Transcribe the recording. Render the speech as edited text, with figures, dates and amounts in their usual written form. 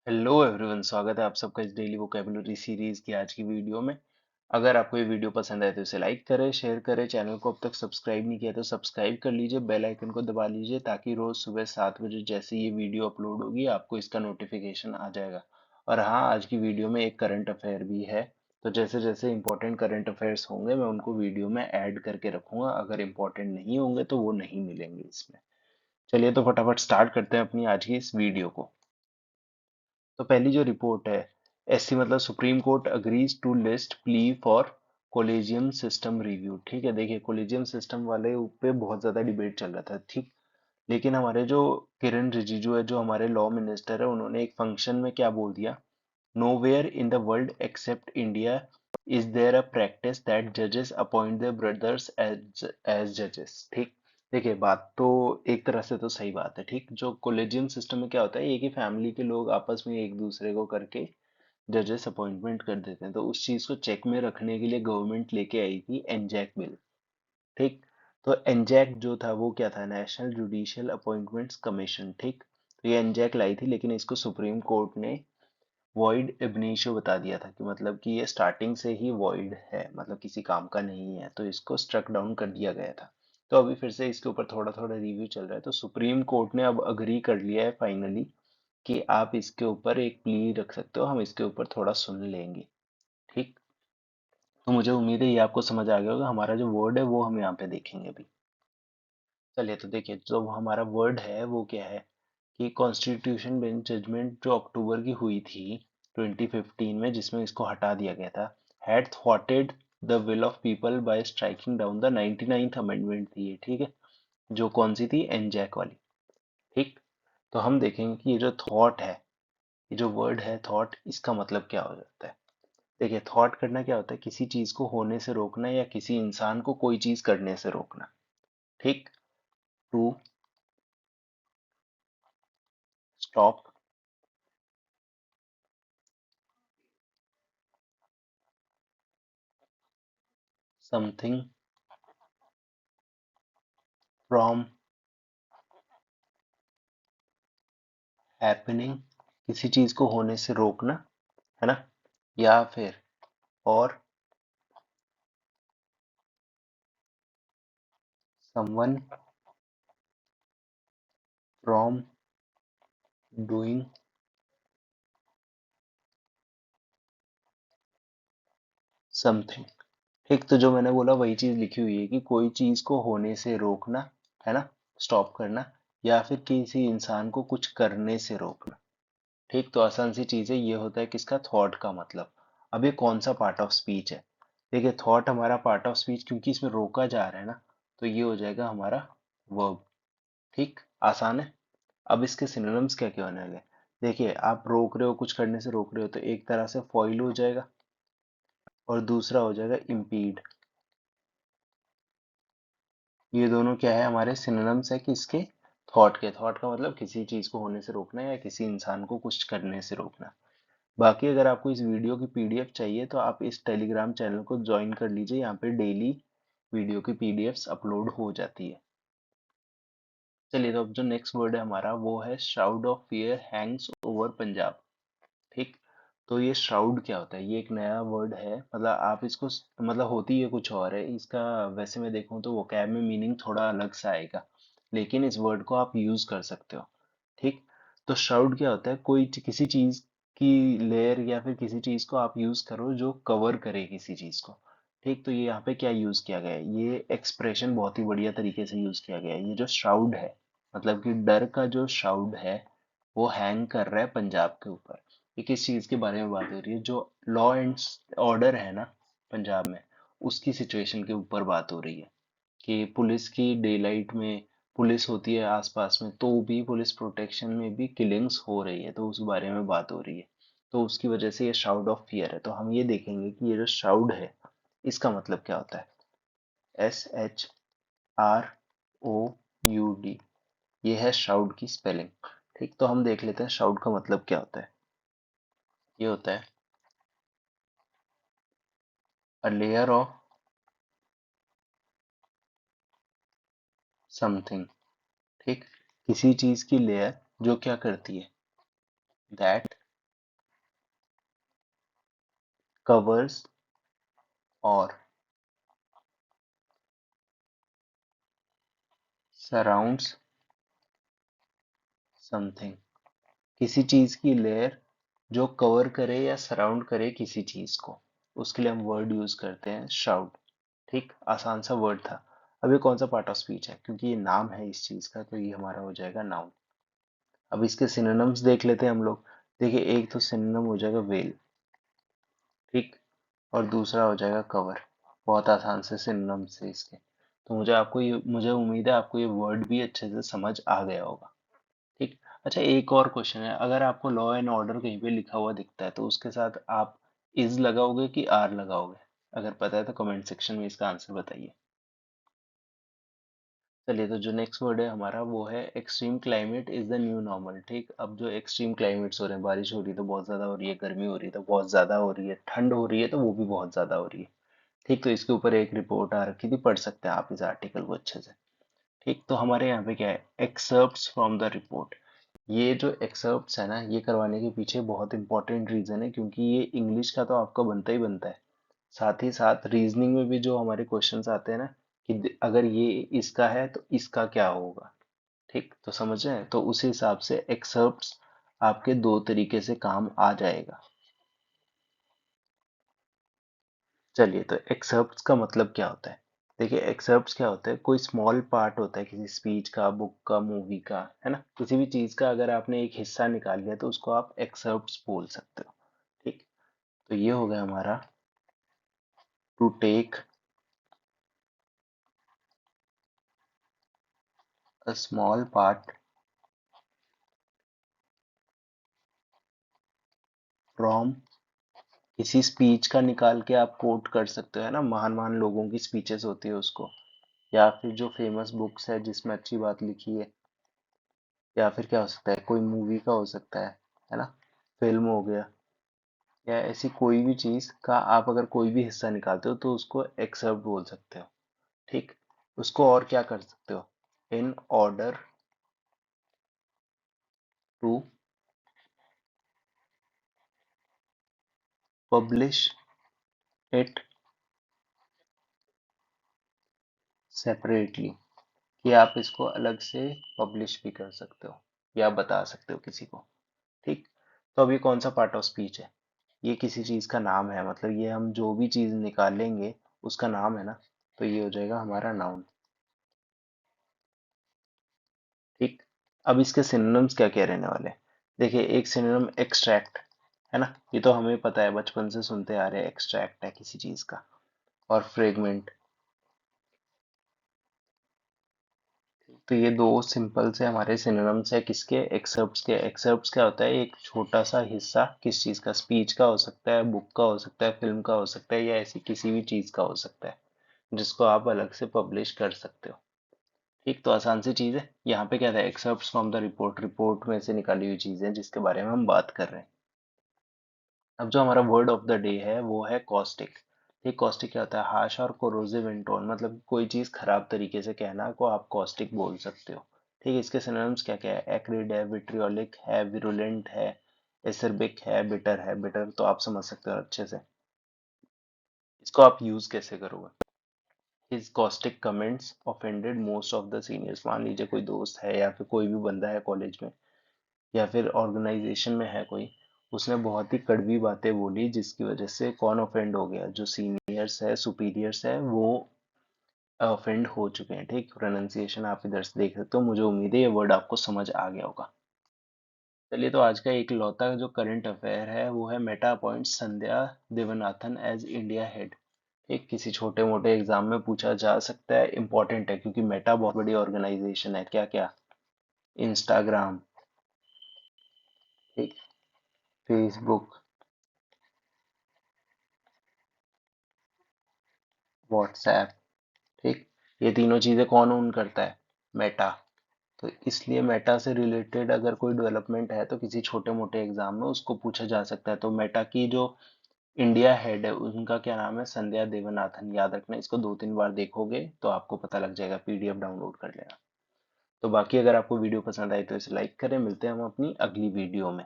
Hello everyone, स्वागत है आप सबका इस डेली वोकेबुलरी सीरीज की आज की वीडियो में। अगर आपको ये वीडियो पसंद आए तो इसे लाइक करें, शेयर करें। चैनल को अब तक सब्सक्राइब नहीं किया तो सब्सक्राइब कर लीजिए, बेल आइकन को दबा लीजिए ताकि रोज सुबह 7 बजे जैसे ये वीडियो अपलोड होगी आपको इसका नोटिफिकेशन आ जाएगा। और हाँ, आज की वीडियो में एक करंट अफेयर भी है। तो जैसे जैसे इंपॉर्टेंट करंट अफेयर्स होंगे मैं उनको वीडियो में ऐड करके रखूंगा। अगर इंपॉर्टेंट नहीं होंगे तो वो नहीं मिलेंगे इसमें। चलिए तो फटाफट स्टार्ट करते हैं अपनी आज की इस वीडियो को। तो पहली जो रिपोर्ट है, एससी मतलब Supreme Court agrees to list plea for collegium system review. ठीक है, देखिए कोलेजियम सिस्टम वाले पे बहुत ज्यादा डिबेट चल रहा था, ठीक। लेकिन हमारे जो किरण रिजिजू है, जो हमारे लॉ मिनिस्टर है, उन्होंने एक फंक्शन में क्या बोल दिया, nowhere in the world accept India is there a practice that जजेस अपॉइंट देयर ब्रदर्स एज जजेस। ठीक। देखिए बात तो एक तरह से तो सही बात है, ठीक। जो कोलेजियम सिस्टम में क्या होता है, एक ही फैमिली के लोग आपस में एक दूसरे को करके जजेस अपॉइंटमेंट कर देते हैं। तो उस चीज को चेक में रखने के लिए गवर्नमेंट लेके आई थी एनजैक बिल। ठीक। तो एनजैक जो था वो क्या था, नेशनल जुडिशियल अपॉइंटमेंट्स कमीशन। ठीक। तो ये एनजैक लाई थी, लेकिन इसको सुप्रीम कोर्ट ने वॉइड एबनीशियो बता दिया था कि मतलब कि ये स्टार्टिंग से ही वॉइड है, मतलब किसी काम का नहीं है, तो इसको स्ट्रक डाउन कर दिया गया था। तो अभी फिर से इसके ऊपर थोड़ा थोड़ा रिव्यू चल रहा है। तो सुप्रीम कोर्ट ने अब अग्री कर लिया है फाइनली कि आप इसके ऊपर एक प्ली रख सकते हो, हम इसके ऊपर थोड़ा सुन लेंगे। ठीक। तो मुझे उम्मीद है ये आपको समझ आ गया होगा। हमारा जो वर्ड है वो हम यहाँ पे देखेंगे अभी। चलिए तो देखिए, जो हमारा वर्ड है वो क्या है कि कॉन्स्टिट्यूशन बेंच जजमेंट जो अक्टूबर की हुई थी 2015 में, जिसमें इसको हटा दिया गया था, हैड थ्वाटेड the will of people by striking down the 99th amendment थी ये। ठीक है, जो कौन सी थी, एनजैक वाली। ठीक। तो हम देखेंगे कि ये जो थॉट है, ये जो वर्ड है थॉट, इसका मतलब क्या हो जाता है। देखिए थॉट करना क्या होता है, किसी चीज को होने से रोकना या किसी इंसान को कोई चीज करने से रोकना। ठीक। To stop something from happening, किसी चीज को होने से रोकना, है ना। या फिर और समवन फ्रॉम डूइंग समथिंग। ठीक। तो जो मैंने बोला वही चीज लिखी हुई है कि कोई चीज को होने से रोकना, है ना, स्टॉप करना, या फिर किसी इंसान को कुछ करने से रोकना। ठीक। तो आसान सी चीज है, ये होता है किसका, थॉट का मतलब। अब ये कौन सा पार्ट ऑफ स्पीच है। देखिए थॉट हमारा पार्ट ऑफ स्पीच, क्योंकि इसमें रोका जा रहा है ना, तो ये हो जाएगा हमारा वर्ब। ठीक। आसान है। अब इसके सिनोनिम्स क्या क्या होने लगे। देखिए आप रोक रहे हो, कुछ करने से रोक रहे हो, तो एक तरह से फॉइल हो जाएगा और दूसरा हो जाएगा इम्पीड। ये दोनों क्या है, हमारे सिनोनिम्स है कि इसके, थॉट के। थॉट का मतलब किसी चीज को होने से रोकना या किसी इंसान को कुछ करने से रोकना। बाकी अगर आपको इस वीडियो की पीडीएफ चाहिए तो आप इस टेलीग्राम चैनल को ज्वाइन कर लीजिए, यहाँ पे डेली वीडियो की पीडीएफ्स अपलोड हो जाती है। चलिए तो अब जो नेक्स्ट वर्ड है हमारा वो है shroud of fear Hanks over Punjab. ठीक। तो ये श्राउड क्या होता है, ये एक नया वर्ड है। मतलब आप इसको मतलब होती है कुछ और है इसका। वैसे मैं देखूं तो वोकैब में मीनिंग थोड़ा अलग सा आएगा, लेकिन इस वर्ड को आप यूज कर सकते हो। ठीक। तो श्राउड क्या होता है, किसी चीज की लेयर या फिर किसी चीज को आप यूज करो जो कवर करे किसी चीज को। ठीक। तो ये यहाँ पे क्या यूज किया गया है, ये एक्सप्रेशन बहुत ही बढ़िया तरीके से यूज किया गया है। ये जो श्राउड है, मतलब कि डर का जो श्राउड है, वो हैंग कर रहा है पंजाब के ऊपर। ये किस चीज के बारे में बात हो रही है, जो लॉ एंड ऑर्डर है ना पंजाब में, उसकी सिचुएशन के ऊपर बात हो रही है। कि पुलिस की डे लाइट में पुलिस होती है आसपास में, तो भी पुलिस प्रोटेक्शन में भी किलिंग्स हो रही है, तो उस बारे में बात हो रही है। तो उसकी वजह से ये शाउड ऑफ फियर है। तो हम ये देखेंगे कि ये जो शाउड है, इसका मतलब क्या होता है। SHROUD, ये है शाउड की स्पेलिंग। ठीक। तो हम देख लेते हैं शाउड का मतलब क्या होता है। ये होता है अ लेयर ऑफ समथिंग। ठीक। किसी चीज की लेयर जो क्या करती है, दैट कवर्स और सराउंड्स समथिंग। किसी चीज की लेयर जो कवर करे या सराउंड करे किसी चीज को, उसके लिए हम वर्ड यूज करते हैं श्राउड। ठीक, आसान सा वर्ड था। अब ये कौन सा पार्ट ऑफ स्पीच है, क्योंकि ये नाम है इस चीज का, तो ये हमारा हो जाएगा नाउन। अब इसके सिनोनिम्स देख लेते हैं हम लोग। देखिए, एक तो सिनोनिम हो जाएगा वेल, ठीक, और दूसरा हो जाएगा कवर। बहुत आसान से सिनोनिम्स है इसके। तो मुझे उम्मीद है आपको ये वर्ड भी अच्छे से समझ आ गया होगा। ठीक। अच्छा, एक और क्वेश्चन है, अगर आपको लॉ एंड ऑर्डर कहीं पे लिखा हुआ दिखता है तो उसके साथ आप इज लगाओगे कि आर लगाओगे? अगर पता है तो कमेंट सेक्शन में इसका आंसर बताइए। चलिए, तो जो नेक्स्ट वर्ड है हमारा वो है extreme climate is the new normal. ठीक, अब जो एक्सट्रीम क्लाइमेट्स हो रहे हैं, बारिश हो रही है तो बहुत ज्यादा हो रही है, गर्मी हो रही है तो बहुत ज्यादा हो रही है, ठंड हो रही है तो वो भी बहुत ज्यादा हो रही है। ठीक, तो इसके ऊपर एक रिपोर्ट आ रखी थी, पढ़ सकते हैं आप इस आर्टिकल को अच्छे से। ठीक, तो हमारे यहाँ पे क्या है, एक्सर्प्ट्स फ्रॉम द रिपोर्ट। ये जो एक्सर्प्ट्स है ना, ये करवाने के पीछे बहुत इंपॉर्टेंट रीजन है, क्योंकि ये इंग्लिश का तो आपका बनता ही बनता है, साथ ही साथ रीजनिंग में भी जो हमारे क्वेश्चंस आते हैं ना, कि अगर ये इसका है तो इसका क्या होगा। ठीक, तो समझ रहे हैं, तो उसी हिसाब से एक्सर्प्ट्स आपके दो तरीके से काम आ जाएगा। चलिए, तो एक्सर्प्ट्स का मतलब क्या होता है? देखिए, एक्सर्प्ट्स क्या होता है, कोई स्मॉल पार्ट होता है किसी स्पीच का, बुक का, मूवी का, है ना, किसी भी चीज का अगर आपने एक हिस्सा निकाल लिया तो उसको आप एक्सर्प्ट्स बोल सकते हो। ठीक, तो ये हो गया हमारा to take a small part from, किसी स्पीच का निकाल के आप कोट कर सकते हो, है ना, महान महान लोगों की स्पीचेस होती है उसको, या फिर जो फेमस बुक्स है जिसमें अच्छी बात लिखी है, या फिर क्या हो सकता है, कोई मूवी का हो सकता है ना, फिल्म हो गया, या ऐसी कोई भी चीज का आप अगर कोई भी हिस्सा निकालते हो तो उसको एक्सर्प्ट बोल सकते हो। ठीक, उसको और क्या कर सकते हो, in order to publish it separately, कि आप इसको अलग से पब्लिश भी कर सकते हो या बता सकते हो किसी को। ठीक, तो अब ये कौन सा पार्ट ऑफ स्पीच है, ये किसी चीज का नाम है, मतलब ये हम जो भी चीज निकालेंगे उसका नाम है ना, तो ये हो जाएगा हमारा नाउन। ठीक, अब इसके सिनोनिम्स क्या क्या रहने वाले हैं? देखिए, एक सिनोनिम एक्सट्रैक्ट, है ना, ये तो हमें पता है, बचपन से सुनते आ रहे हैं, एक्सट्रैक्ट है किसी चीज का। और फ्रेगमेंट, तो ये दो सिंपल से हमारे सिनोनिम्स है किसके, एक्सर्प्ट्स के। एक्सर्प्ट्स क्या होता है, एक छोटा सा हिस्सा किस चीज का, स्पीच का हो सकता है, बुक का हो सकता है, फिल्म का हो सकता है, या ऐसी किसी भी चीज का हो सकता है जिसको आप अलग से पब्लिश कर सकते हो। ठीक, तो आसान सी चीज है। यहाँ पे क्या था, एक्सर्प्ट्स फ्रॉम द रिपोर्ट, रिपोर्ट में से निकाली हुई चीज है जिसके बारे में हम बात कर रहे हैं। अब जो हमारा वर्ड ऑफ द डे है वो है कॉस्टिक। ठीक, कॉस्टिक क्या होता है, हार्श और कोरोसिव इन टोन, मतलब कोई चीज खराब तरीके से कहना को आप कॉस्टिक बोल सकते हो। ठीक, इसके सिनोनिम्स क्या क्या है, एक्रिड है, विट्रियोलिक है, विरुलेंट है, एसरबिक है, बिटर है। बिटर तो आप समझ सकते हो अच्छे से, इसको आप यूज कैसे करोगे। His caustic comments offended most of the seniors। मान लीजिए कोई दोस्त है या फिर कोई भी बंदा है कॉलेज में या फिर ऑर्गेनाइजेशन में है कोई, उसने बहुत ही कड़वी बातें बोली जिसकी वजह से कौन ऑफेंड हो गया, जो सीनियर्स है, सुपीरियर्स है, वो ऑफेंड हो चुके हैं। ठीक, प्रोनाउंसिएशन आप इधर से देख सकते हो, मुझे उम्मीद है ये वर्ड आपको समझ आ गया होगा। चलिए, तो आज का एक लौता जो करंट अफेयर है वो है मेटा अपॉइंट संध्या देवनाथन एज इंडिया हेड। एक किसी छोटे मोटे एग्जाम में पूछा जा सकता है, इंपॉर्टेंट है क्योंकि मेटा बहुत बड़ी ऑर्गेनाइजेशन है। क्या क्या, इंस्टाग्राम, ठीक, फेसबुक, व्हाट्सएप, ठीक, ये तीनों चीजें कौन ओन करता है, मेटा। तो इसलिए मेटा से रिलेटेड अगर कोई डेवलपमेंट है तो किसी छोटे मोटे एग्जाम में उसको पूछा जा सकता है। तो मेटा की जो इंडिया हेड है उनका क्या नाम है, संध्या देवनाथन। याद रखना, इसको दो तीन बार देखोगे तो आपको पता लग जाएगा, पीडीएफ डाउनलोड कर लेना। तो बाकी अगर आपको वीडियो पसंद आई तो इसे लाइक करें, मिलते हैं हम अपनी अगली वीडियो में।